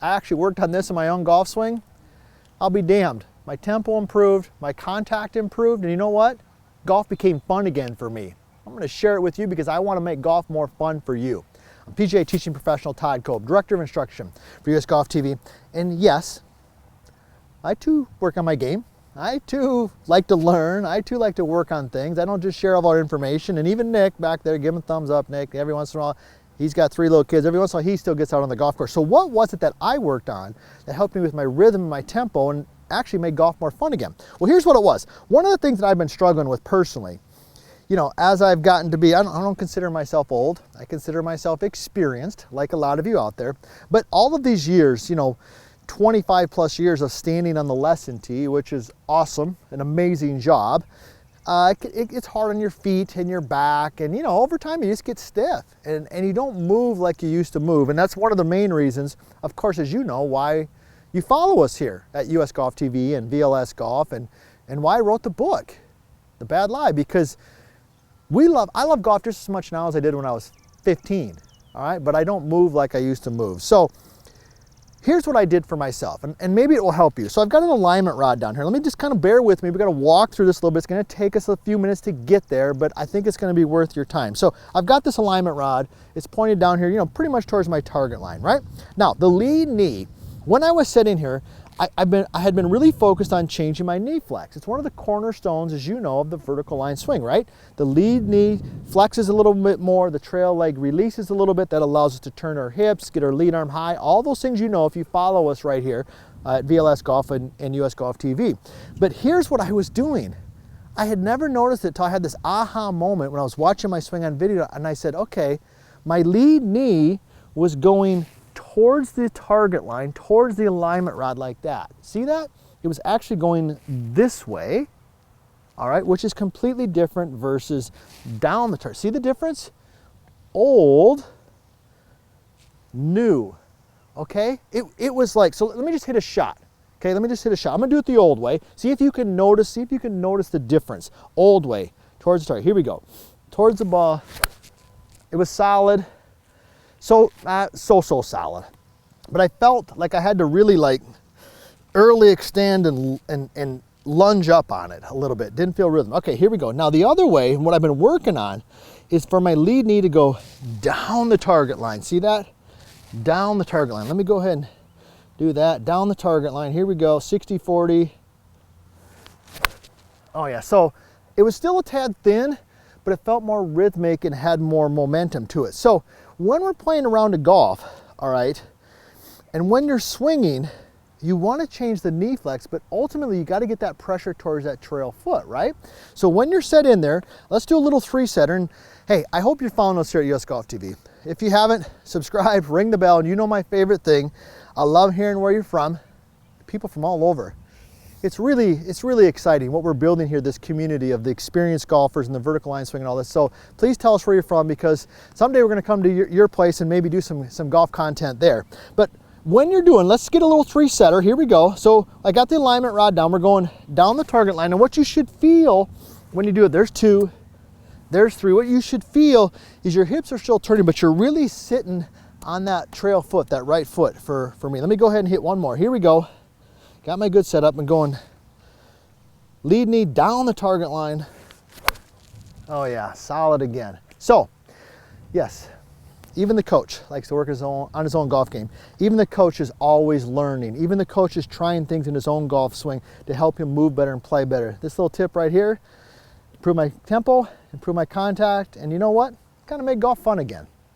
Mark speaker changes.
Speaker 1: I actually worked on this in my own golf swing, I'll be damned. My tempo improved, my contact improved, and you know what? Golf became fun again for me. I'm going to share it with you because I want to make golf more fun for you. I'm PGA teaching professional Todd Kolb, Director of Instruction for US Golf TV. And yes, I too work on my game. I too like to learn. I too like to work on things. I don't just share all our information. And even Nick back there, give him a thumbs up, Nick. Every once in a while, he's got 3 little kids. Every once in a while, he still gets out on the golf course. So what was it that I worked on that helped me with my rhythm and my tempo and actually made golf more fun again? Well, here's what it was. One of the things that I've been struggling with personally, you know, as I've gotten to be, I don't consider myself old. I consider myself experienced, like a lot of you out there. But all of these years, you know, 25 plus years of standing on the lesson tee, which is awesome, an amazing job. It's hard on your feet and your back, and you know, over time you just get stiff and you don't move like you used to move. And that's one of the main reasons, of course, as you know, why you follow us here at US Golf TV and VLS Golf, and why I wrote the book, The Bad Lie, because I love golf just as much now as I did when I was 15, all right? But I don't move like I used to move. So here's what I did for myself, and maybe it will help you. So I've got an alignment rod down here. Let me just kind of bear with me. We've got to walk through this a little bit. It's going to take us a few minutes to get there, but I think it's going to be worth your time. So I've got this alignment rod. It's pointed down here, you know, pretty much towards my target line, right? Now, the lead knee, when I was sitting here, I had been really focused on changing my knee flex. It's one of the cornerstones, as you know, of the vertical line swing, right? The lead knee flexes a little bit more, the trail leg releases a little bit. That allows us to turn our hips, get our lead arm high, all those things you know if you follow us right here at VLS Golf and US Golf TV. But here's what I was doing. I had never noticed it until I had this aha moment when I was watching my swing on video, and I said, okay, my lead knee was going towards the target line, towards the alignment rod like that. See that? It was actually going this way, all right, which is completely different versus down the target. See the difference? Old, new, okay? It was like, so let me just hit a shot. Okay, let me just hit a shot. I'm gonna do it the old way. See if you can notice the difference. Old way, towards the target. Here we go. Towards the ball. It was solid. So solid. But I felt like I had to really like early extend and lunge up on it a little bit. Didn't feel rhythm. Okay, here we go. Now the other way, and what I've been working on, is for my lead knee to go down the target line. See that? Down the target line. Let me go ahead and do that. Down the target line. Here we go. 60-40. Oh yeah, so it was still a tad thin, but it felt more rhythmic and had more momentum to it. So when we're playing around a golf, all right, and when you're swinging, you want to change the knee flex, but ultimately you got to get that pressure towards that trail foot, right? So when you're set in there, let's do a little 3-setter. And hey, I hope you're following us here at US Golf TV. If you haven't, subscribe, ring the bell, and you know my favorite thing. I love hearing where you're from. People from all over. It's really exciting what we're building here, this community of the experienced golfers and the vertical line swing and all this. So please tell us where you're from, because someday we're going to come to your place and maybe do some golf content there. But when you're doing, let's get a little 3-setter. Here we go. So I got the alignment rod down. We're going down the target line. And what you should feel when you do it, there's 2, there's 3. What you should feel is your hips are still turning, but you're really sitting on that trail foot, that right foot for me. Let me go ahead and hit one more. Here we go. Got my good setup and going lead knee down the target line. Oh yeah, solid again. So, yes, even the coach likes to work on his own golf game. Even the coach is always learning. Even the coach is trying things in his own golf swing to help him move better and play better. This little tip right here, improve my tempo, improve my contact, and you know what? Kind of make golf fun again.